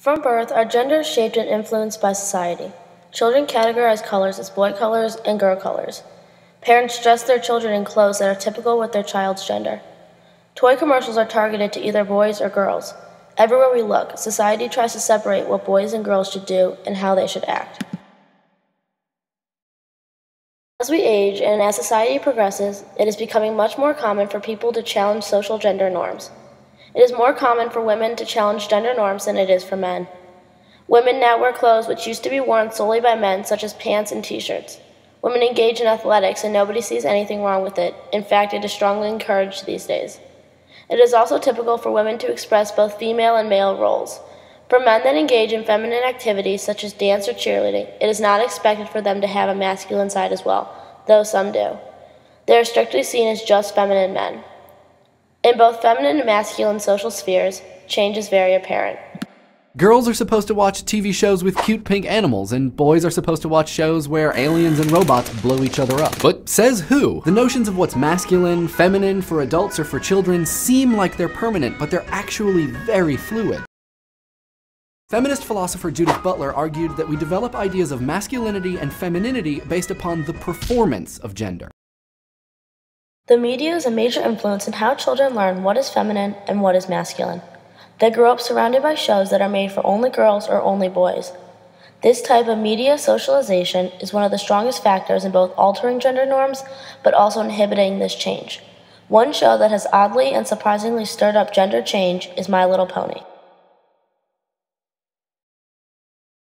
From birth, our gender is shaped and influenced by society. Children categorize colors as boy colors and girl colors. Parents dress their children in clothes that are typical with their child's gender. Toy commercials are targeted to either boys or girls. Everywhere we look, society tries to separate what boys and girls should do and how they should act. As we age and as society progresses, it is becoming much more common for people to challenge social gender norms. It is more common for women to challenge gender norms than it is for men. Women now wear clothes which used to be worn solely by men, such as pants and t-shirts. Women engage in athletics and nobody sees anything wrong with it. In fact, it is strongly encouraged these days. It is also typical for women to express both female and male roles. For men that engage in feminine activities such as dance or cheerleading, it is not expected for them to have a masculine side as well, though some do. They are strictly seen as just feminine men. In both feminine and masculine social spheres, change is very apparent. Girls are supposed to watch TV shows with cute pink animals, and boys are supposed to watch shows where aliens and robots blow each other up. But says who? The notions of what's masculine, feminine, for adults or for children seem like they're permanent, but they're actually very fluid. Feminist philosopher Judith Butler argued that we develop ideas of masculinity and femininity based upon the performance of gender. The media is a major influence in how children learn what is feminine and what is masculine. They grow up surrounded by shows that are made for only girls or only boys. This type of media socialization is one of the strongest factors in both altering gender norms, but also inhibiting this change. One show that has oddly and surprisingly stirred up gender change is My Little Pony.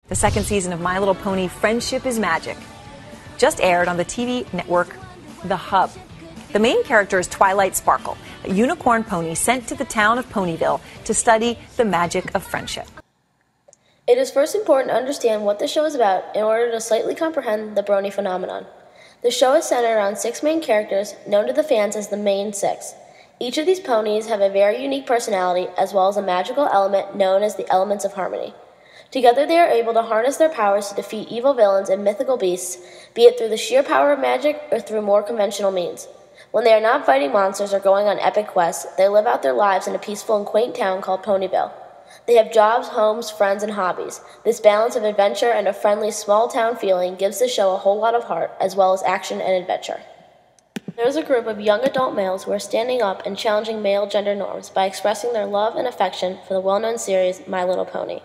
The second season of My Little Pony, Friendship is Magic, just aired on the TV network The Hub. The main character is Twilight Sparkle, a unicorn pony sent to the town of Ponyville to study the magic of friendship. It is first important to understand what the show is about in order to slightly comprehend the Brony phenomenon. The show is centered around 6 main characters, known to the fans as the Main Six. Each of these ponies have a very unique personality, as well as a magical element known as the Elements of Harmony. Together they are able to harness their powers to defeat evil villains and mythical beasts, be it through the sheer power of magic or through more conventional means. When they are not fighting monsters or going on epic quests, they live out their lives in a peaceful and quaint town called Ponyville. They have jobs, homes, friends, and hobbies. This balance of adventure and a friendly small-town feeling gives the show a whole lot of heart, as well as action and adventure. There is a group of young adult males who are standing up and challenging male gender norms by expressing their love and affection for the well-known series My Little Pony.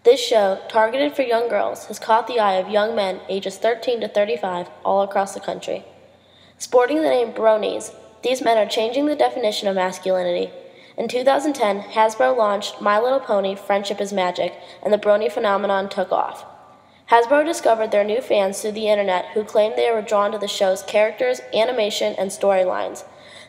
This show, targeted for young girls, has caught the eye of young men ages 13 to 35 all across the country. Sporting the name Bronies, these men are changing the definition of masculinity. In 2010, Hasbro launched My Little Pony, Friendship is Magic, and the Brony phenomenon took off. Hasbro discovered their new fans through the internet who claimed they were drawn to the show's characters, animation, and storylines.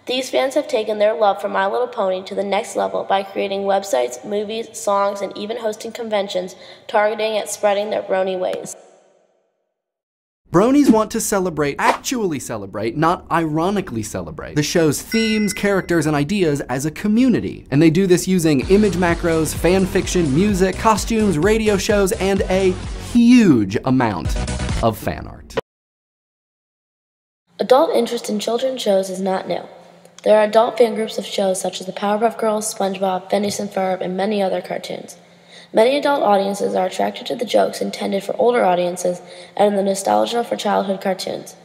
These fans have taken their love for My Little Pony to the next level by creating websites, movies, songs, and even hosting conventions targeting at spreading their Brony ways. Bronies want to actually celebrate, not ironically celebrate, the show's themes, characters, and ideas as a community. And they do this using image macros, fan fiction, music, costumes, radio shows, and a huge amount of fan art. Adult interest in children's shows is not new. There are adult fan groups of shows such as the Powerpuff Girls, SpongeBob, Phineas and Ferb, and many other cartoons. Many adult audiences are attracted to the jokes intended for older audiences and the nostalgia for childhood cartoons.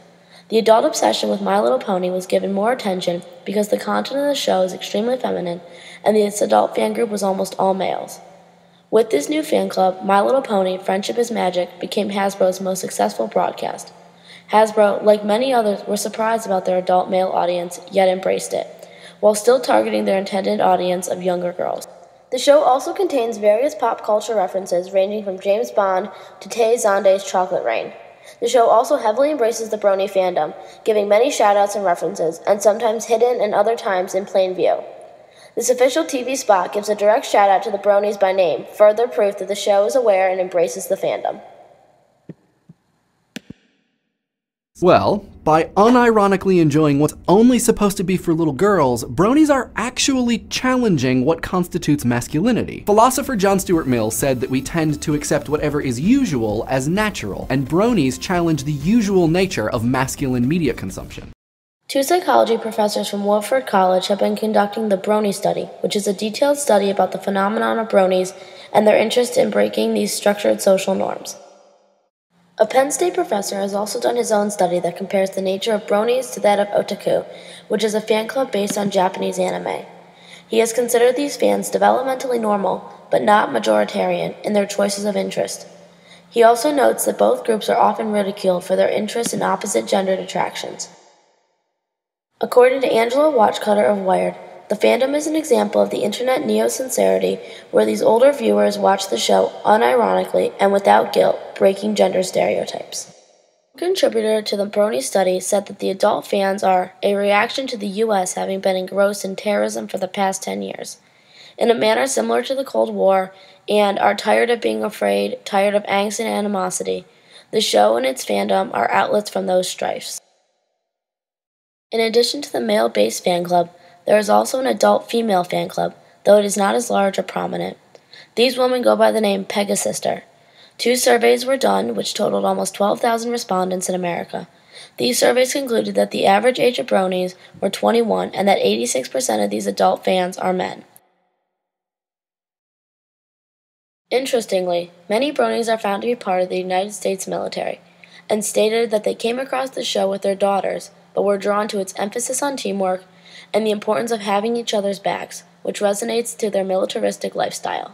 The adult obsession with My Little Pony was given more attention because the content of the show is extremely feminine and its adult fan group was almost all males. With this new fan club, My Little Pony, Friendship is Magic became Hasbro's most successful broadcast. Hasbro, like many others, were surprised about their adult male audience, yet embraced it, while still targeting their intended audience of younger girls. The show also contains various pop culture references ranging from James Bond to Tay Zonde's Chocolate Rain. The show also heavily embraces the Brony fandom, giving many shoutouts and references, and sometimes hidden and other times in plain view. This official TV spot gives a direct shoutout to the Bronies by name, further proof that the show is aware and embraces the fandom. Well, by unironically enjoying what's only supposed to be for little girls, Bronies are actually challenging what constitutes masculinity. Philosopher John Stuart Mill said that we tend to accept whatever is usual as natural, and Bronies challenge the usual nature of masculine media consumption. Two psychology professors from Wilford College have been conducting the Brony study, which is a detailed study about the phenomenon of bronies and their interest in breaking these structured social norms. A Penn State professor has also done his own study that compares the nature of bronies to that of otaku, which is a fan club based on Japanese anime. He has considered these fans developmentally normal, but not majoritarian in their choices of interest. He also notes that both groups are often ridiculed for their interest in opposite-gendered attractions. According to Angela Watchcutter of Wired, the fandom is an example of the internet neo-sincerity where these older viewers watch the show unironically and without guilt, breaking gender stereotypes. A contributor to the Brony study said that the adult fans are a reaction to the U.S. having been engrossed in terrorism for the past 10 years, in a manner similar to the Cold War, and are tired of being afraid, tired of angst and animosity. The show and its fandom are outlets from those strifes. In addition to the male-based fan club, there is also an adult female fan club, though it is not as large or prominent. These women go by the name Pegasister. 2 surveys were done, which totaled almost 12,000 respondents in America. These surveys concluded that the average age of bronies were 21 and that 86% of these adult fans are men. Interestingly, many bronies are found to be part of the United States military, and stated that they came across the show with their daughters, but were drawn to its emphasis on teamwork and the importance of having each other's backs, which resonates to their militaristic lifestyle.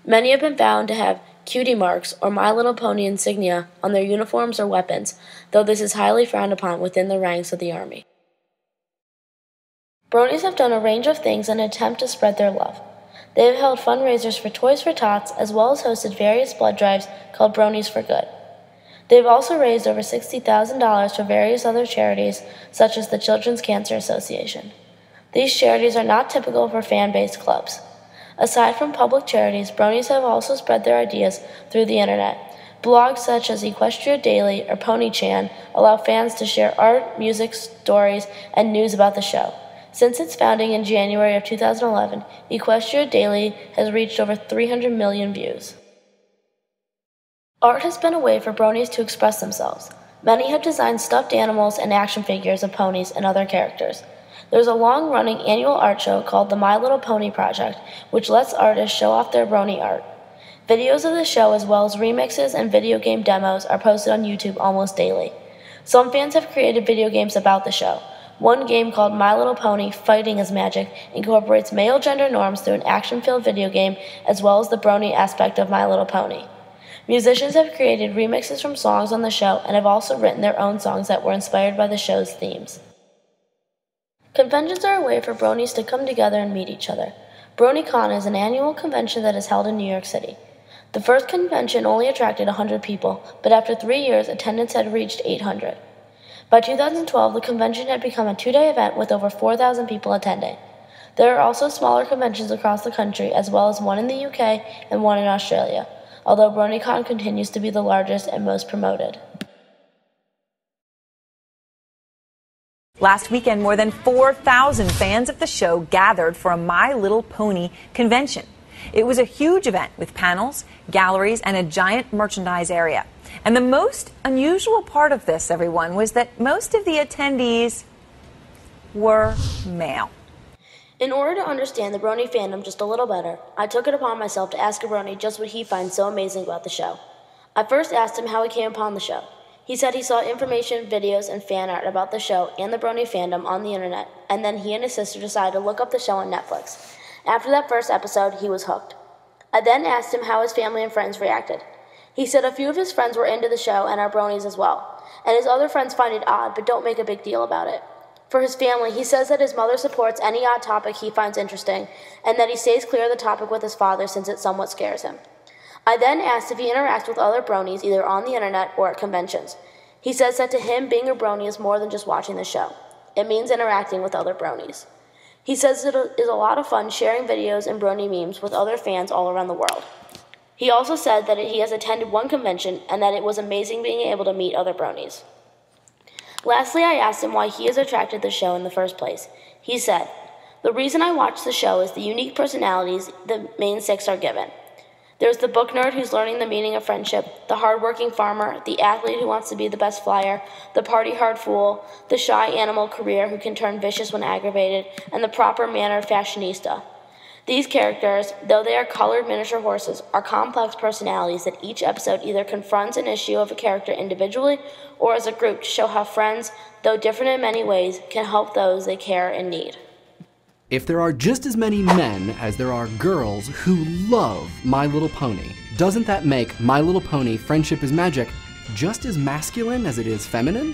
Many have been found to have cutie marks or My Little Pony insignia on their uniforms or weapons, though this is highly frowned upon within the ranks of the Army. Bronies have done a range of things in an attempt to spread their love. They have held fundraisers for Toys for Tots, as well as hosted various blood drives called Bronies for Good. They have also raised over $60,000 for various other charities, such as the Children's Cancer Association. These charities are not typical for fan-based clubs. Aside from public charities, Bronies have also spread their ideas through the internet. Blogs such as Equestria Daily or Pony-chan allow fans to share art, music, stories, and news about the show. Since its founding in January of 2011, Equestria Daily has reached over 300 million views. Art has been a way for bronies to express themselves. Many have designed stuffed animals and action figures of ponies and other characters. There's a long-running annual art show called the My Little Pony Project, which lets artists show off their brony art. Videos of the show, as well as remixes and video game demos, are posted on YouTube almost daily. Some fans have created video games about the show. One game called My Little Pony Fighting is Magic incorporates male gender norms through an action-filled video game, as well as the brony aspect of My Little Pony. Musicians have created remixes from songs on the show and have also written their own songs that were inspired by the show's themes. Conventions are a way for bronies to come together and meet each other. BronyCon is an annual convention that is held in New York City. The first convention only attracted 100 people, but after 3 years, attendance had reached 800. By 2012, the convention had become a 2-day event with over 4,000 people attending. There are also smaller conventions across the country, as well as one in the UK and one in Australia, although BronyCon continues to be the largest and most promoted. Last weekend, more than 4,000 fans of the show gathered for a My Little Pony convention. It was a huge event with panels, galleries, and a giant merchandise area. And the most unusual part of this, everyone, was that most of the attendees were male. In order to understand the brony fandom just a little better, I took it upon myself to ask a brony just what he finds so amazing about the show. I first asked him how he came upon the show. He said he saw information, videos, and fan art about the show and the brony fandom on the internet, and then he and his sister decided to look up the show on Netflix. After that first episode, he was hooked. I then asked him how his family and friends reacted. He said a few of his friends were into the show and are bronies as well, and his other friends find it odd but don't make a big deal about it. For his family, he says that his mother supports any odd topic he finds interesting, and that he stays clear of the topic with his father since it somewhat scares him. I then asked if he interacts with other bronies either on the internet or at conventions. He says that to him, being a brony is more than just watching the show. It means interacting with other bronies. He says it is a lot of fun sharing videos and brony memes with other fans all around the world. He also said that he has attended one convention and that it was amazing being able to meet other bronies. Lastly, I asked him why he is attracted to the show in the first place. He said, "The reason I watch the show is the unique personalities the main 6 are given. There's the book nerd who's learning the meaning of friendship, the hardworking farmer, the athlete who wants to be the best flyer, the party hard fool, the shy animal career who can turn vicious when aggravated, and the proper mannered fashionista. These characters, though they are colored miniature horses, are complex personalities that each episode either confronts an issue of a character individually or as a group to show how friends, though different in many ways, can help those they care and need. If there are just as many men as there are girls who love My Little Pony, doesn't that make My Little Pony Friendship is Magic just as masculine as it is feminine?